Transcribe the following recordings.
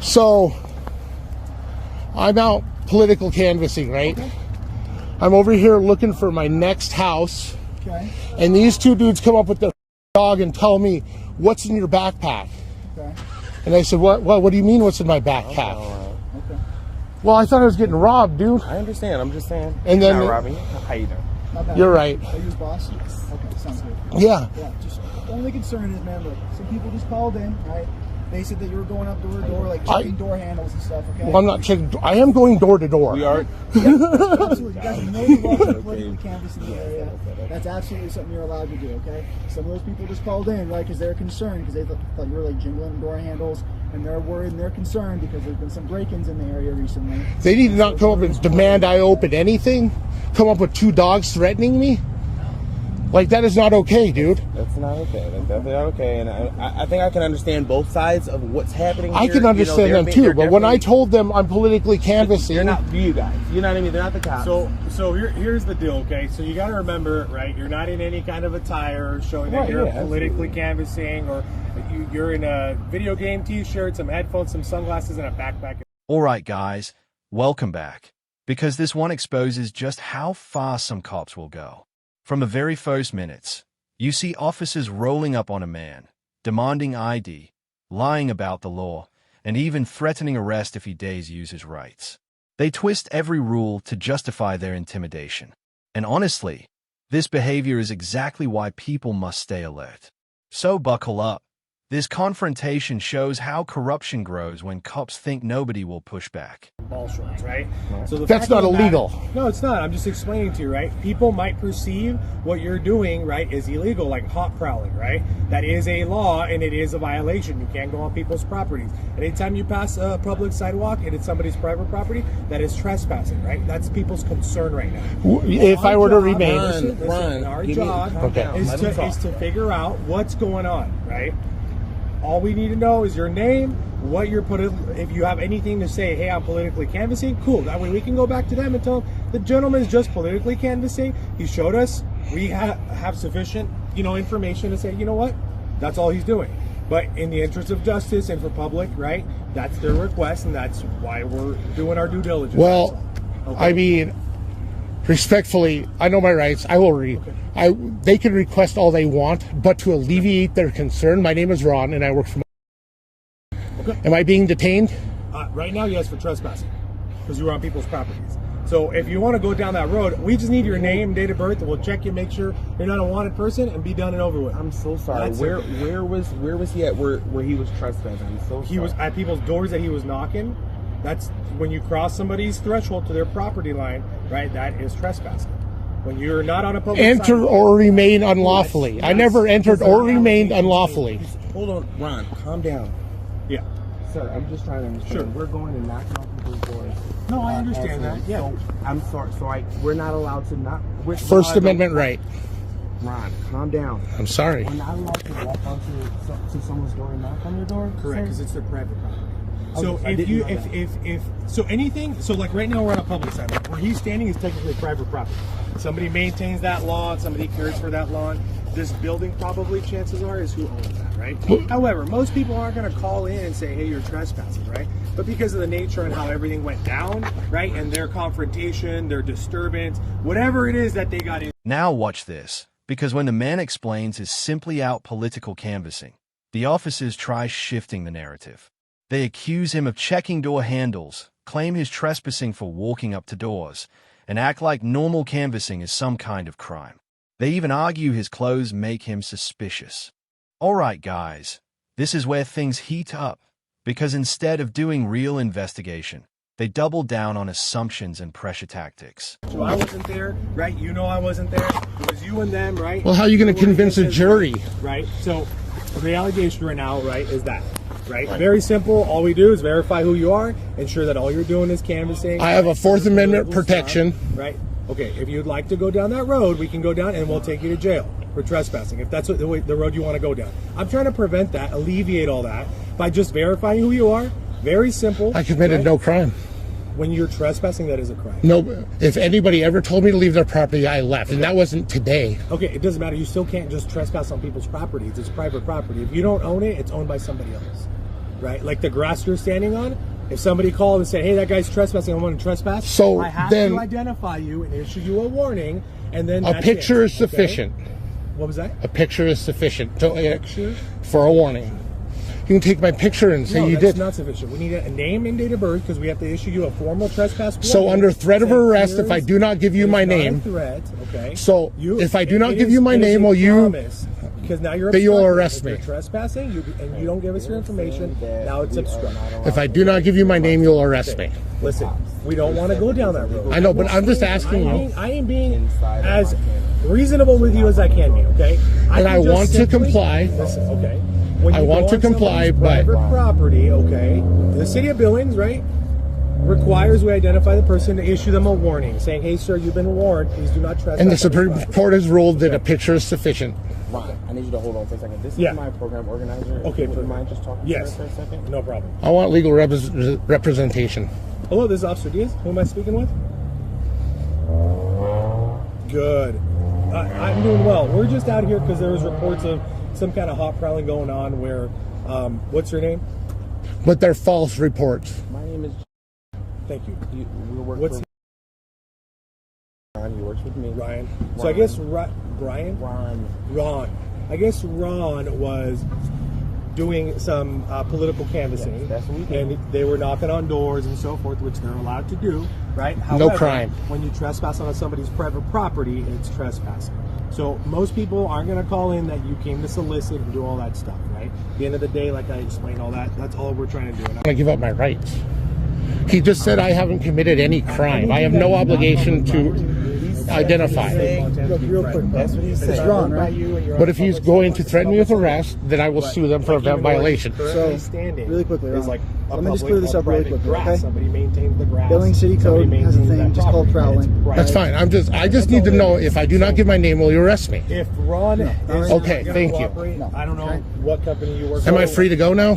So I'm out political canvassing, right? Okay. I'm over here looking for my next house. Okay. And these two dudes come up with their dog and tell me, what's in your backpack? Okay. And I said, what do you mean what's in my backpack? Okay. Well, I thought I was getting robbed, dude. I understand. I'm just saying. And then not robbing you. How you doing? You're right. Are you his boss? Yes. Okay, sounds good. Yeah. Yeah. Just the only concern is, man, look, some people just called in, right? They said that you were going up door to door, like checking door handles and stuff. Okay. Well, I'm not checking. I am going door to door. We are. Yeah, absolutely. You guys know the law of political canvassing in the area. That's absolutely something you're allowed to do. Okay. Some of those people just called in, right, because they're concerned because they thought you were like jingling door handles, and they're worried and they're concerned because there's been some break-ins in the area recently. They need to not come up and demand I open anything. Come up with two dogs threatening me. Like, that is not okay, dude. That's not okay. That's definitely not okay. And I think I can understand both sides of what's happening here. I can understand them too, but when I told them I'm politically canvassing... They're not you guys. You know what I mean? They're not the cops. So here's the deal, okay? So you got to remember, right, you're not in any kind of attire showing that you're politically canvassing, or you're in a video game t-shirt, some headphones, some sunglasses, and a backpack. All right, guys, welcome back. Because this one exposes just how far some cops will go. From the very first minutes, you see officers rolling up on a man, demanding ID, lying about the law, and even threatening arrest if he dares use his rights. They twist every rule to justify their intimidation. And honestly, this behavior is exactly why people must stay alert. So buckle up. This confrontation shows how corruption grows when cops think nobody will push back. Ball shorts, right? So that's not illegal. No, it's not. I'm just explaining to you, right? People might perceive what you're doing, right, is illegal, like hot prowling, right? That is a law and it is a violation. You can't go on people's properties. Anytime you pass a public sidewalk and it's somebody's private property, that is trespassing, right? That's people's concern right now. If I were to remain, our job is to figure out what's going on, right? All we need to know is your name, what you're putting. If you have anything to say, hey, I'm politically canvassing, cool. That way we can go back to them and tell them the gentleman is just politically canvassing. He showed us. We have sufficient, information to say, you know what, that's all he's doing. But in the interest of justice and for public, right, that's their request, and that's why we're doing our due diligence. Well, okay. I mean, respectfully, I know my rights. I will read. Okay. They can request all they want, but to alleviate their concern, my name is Ron, and I work for. Okay. Am I being detained? Right now, yes, for trespassing, because you were on people's properties. So if you want to go down that road, we just need your name, date of birth, and we'll check you, make sure you're not a wanted person, and be done and over with. I'm so sorry. Where was he at? Where he was trespassing? I'm so sorry. He was at people's doors that he was knocking. That's when you cross somebody's threshold to their property line, right? That is trespassing. When you're not on a public enter or remain unlawfully. I never entered or remained unlawfully. Hold on, Ron, calm down. Yeah. Sir, I'm just trying to understand. Sure. We're going and knocking on people's doors. No, I understand that. Yeah. So, I'm sorry. So we're not allowed to knock. First Amendment right. Ron, calm down. I'm sorry. We're not allowed to walk onto someone's door and knock on your door? Correct, because it's their private property. So so like right now we're on a public sidewalk. Where he's standing is technically private property. Somebody maintains that lawn, somebody cares for that lawn. This building probably, chances are, is who owns that, right? However, most people aren't going to call in and say, hey, you're trespassing, right? But because of the nature and how everything went down, right, and their confrontation, their disturbance, whatever it is that they got in. Now watch this, because when the man explains he's simply out political canvassing, the officers try shifting the narrative. They accuse him of checking door handles, claim he's trespassing for walking up to doors, and act like normal canvassing is some kind of crime. They even argue his clothes make him suspicious. Alright guys, this is where things heat up, because instead of doing real investigation, they double down on assumptions and pressure tactics. So I wasn't there, right? You know I wasn't there. It was you and them, right? Well, how are you going to convince a jury? Right? So the allegation right now, right, is that. Right? Very simple. All we do is verify who you are, ensure that all you're doing is canvassing. I have a Fourth Amendment protection. Right? Okay, if you'd like to go down that road, we can go down and we'll take you to jail for trespassing, if that's the road you want to go down. I'm trying to prevent that, alleviate all that, by just verifying who you are. Very simple. I committed no crime. When you're trespassing, that is a crime. No, if anybody ever told me to leave their property, I left, and that wasn't today. Okay, it doesn't matter. You still can't just trespass on people's properties. It's private property. If you don't own it, it's owned by somebody else. right? Like the grass you're standing on. If somebody called and said, "Hey, that guy's trespassing, I want to trespass," so I have then to identify you and issue you a warning, and then a picture is sufficient. What was that? A picture is sufficient for a warning. You can take my picture and say you did. That's not sufficient. We need a name and date of birth because we have to issue you a formal trespass warning. So under threat of arrest, if I do not give you my name, threat, okay. So if I do not give you my name, will you? Because now you're that you'll arrest me. You're trespassing, and you don't give us your information. Now it's obstruction. If I do not give you my name, you'll arrest me. Listen, we don't want to go down that road. I know, but I'm just asking you. I am being as reasonable with you as I can be. Okay. And I want to comply. Listen, okay. When I want to comply, but private property, okay. The city of Billings, right, requires we identify the person to issue them a warning, saying, "Hey, sir, you've been warned. Please do not trespass." And the Supreme Court has ruled that a picture is sufficient. Ron, I need you to hold on for a second. This is my program organizer. Okay, would you mind just talking to her for a second? No problem. I want legal representation. Hello, this is Officer Diaz. Who am I speaking with? Good. I'm doing well. We're just out here because there was reports of some kind of hot prowling going on where, what's your name? But they're false reports. My name is... Thank you. We work What's for... Ron, he works with me. Ryan. So I guess Brian? Ron. I guess Ron was doing some political canvassing. Yes, that's what we did. And they were knocking on doors and so forth, which they're allowed to do, right? However, no crime. When you trespass on somebody's private property, it's trespassing. So most people aren't going to call in that you came to solicit and do all that stuff, right? At the end of the day, like I explained all that, that's all we're trying to do. I'm going to give up my rights. He just said I haven't committed any crime. I have no obligation to identify. Real quick, that's what he said. It's Ron, right? But if he's going to threaten me with arrest, then I will sue them for a violation. So, really quickly, Ron, let me just clear this up really quickly, okay? Somebody maintains the grass. Billings City Code has a thing just called prowling. That's fine. I just need to know if I do not give my name, will you arrest me? If Ron is okay, thank you. I don't know what company you work for. Am I free to go now?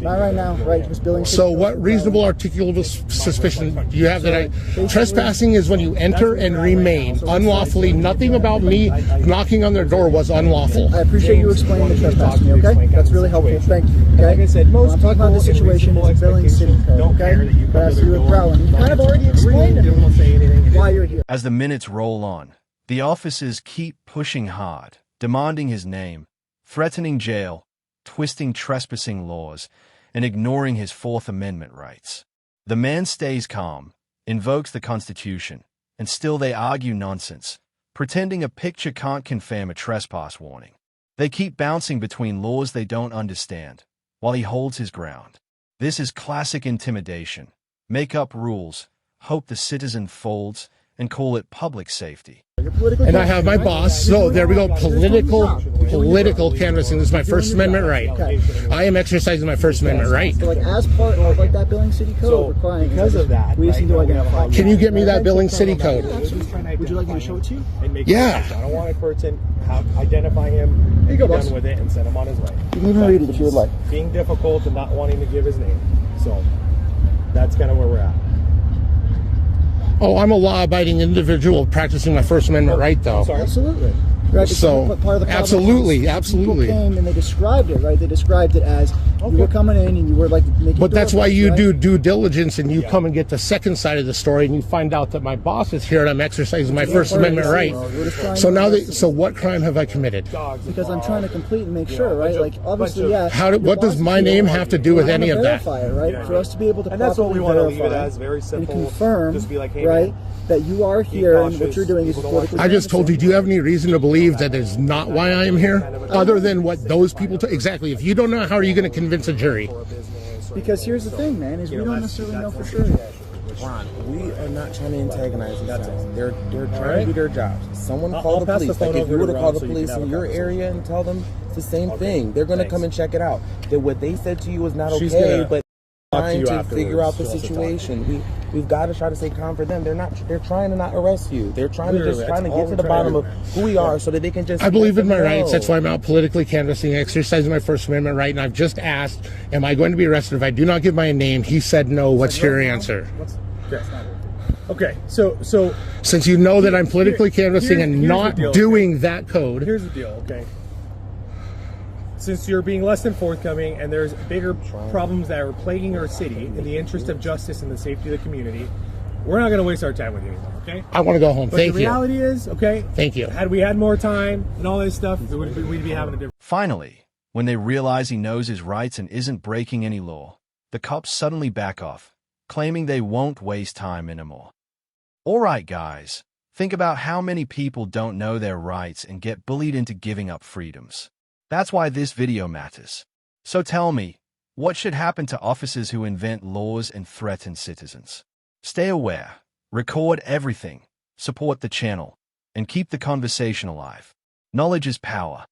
Not right now, right? Just Billings City So Code. what reasonable articulable suspicion do you have that I... Trespassing is when you enter and remain unlawfully. Nothing about me knocking on their door was unlawful. I appreciate you explaining the trespass to me, okay? That's really helpful. Thank you. Okay? Like I said, most I'm talking about the situation in Billings City Code, okay? That has to do with prowling. You kind of already explained it. Why you're here. As the minutes roll on, the officers keep pushing hard, demanding his name, threatening jail, twisting trespassing laws, and ignoring his Fourth Amendment rights. The man stays calm, invokes the Constitution, and still they argue nonsense, pretending a picture can't confirm a trespass warning. They keep bouncing between laws they don't understand, while he holds his ground. This is classic intimidation. Make up rules, hope the citizen folds, and call it public safety. And I have my boss, so there we go, political canvassing. This is my First Amendment right. I am exercising my First Amendment right. So like as part of like that Billings City Code requiring because of that, we just need to identify. Can you get me that Billings City Code? Would you like me to show it to you? Yeah. I don't want a person identify him, be done with it, and send him on his way. You can even read it if you would like. Being difficult and not wanting to give his name. So that's kind of where we're at. Oh, I'm a law-abiding individual practicing my First Amendment right, though. Absolutely. Right, so, part of the absolutely. People came and they described it, right? They described it as you were coming in and you were like making. But that's why you do due diligence and you come and get the second side of the story and you find out that my boss is here and I'm exercising my First Amendment right. So now, so what crime have I committed? Because I'm trying to complete and make sure, right? Like obviously, yeah. What does my name have to do with any of that? Verify it, right? For us to be able to and that's what we want to leave it verify as, very simple. And confirm, just be like, hey, right? That you are here and what you're doing is politically. I just told you, do you have any reason to believe that is not why I am here? Other than what those people... Exactly. If you don't know, how are you going to convince a jury? Because here's the thing, man, is we don't necessarily know for sure. Ron, we are not trying to antagonize these guys. They're trying to do their jobs. Someone call the police. Like if you were to call the police in your area and tell them it's the same thing, they're going to come and check it out. That what they said to you was not okay, but trying to figure out the situation. We've got to try to stay calm for them. They're trying to not arrest you. They're trying to get to the bottom of who we are so that they can just... I believe in my rights. That's why I'm out politically canvassing, exercising my First Amendment right. And I've just asked, am I going to be arrested if I do not give my name? He said no. What's your answer? Okay, so since you know that I'm politically canvassing and not doing that code. Here's the deal, okay? since you're being less than forthcoming and there's bigger problems that are plaguing our city in the interest of justice and the safety of the community, we're not going to waste our time with you anymore, okay? I want to go home. But Thank you. the reality is, okay? Thank you. Had we had more time and all this stuff, we'd be having a different... Finally, when they realize he knows his rights and isn't breaking any law, the cops suddenly back off, claiming they won't waste time anymore. Alright guys, think about how many people don't know their rights and get bullied into giving up freedoms. That's why this video matters. So tell me, what should happen to officers who invent laws and threaten citizens? Stay aware, record everything, support the channel, and keep the conversation alive. Knowledge is power.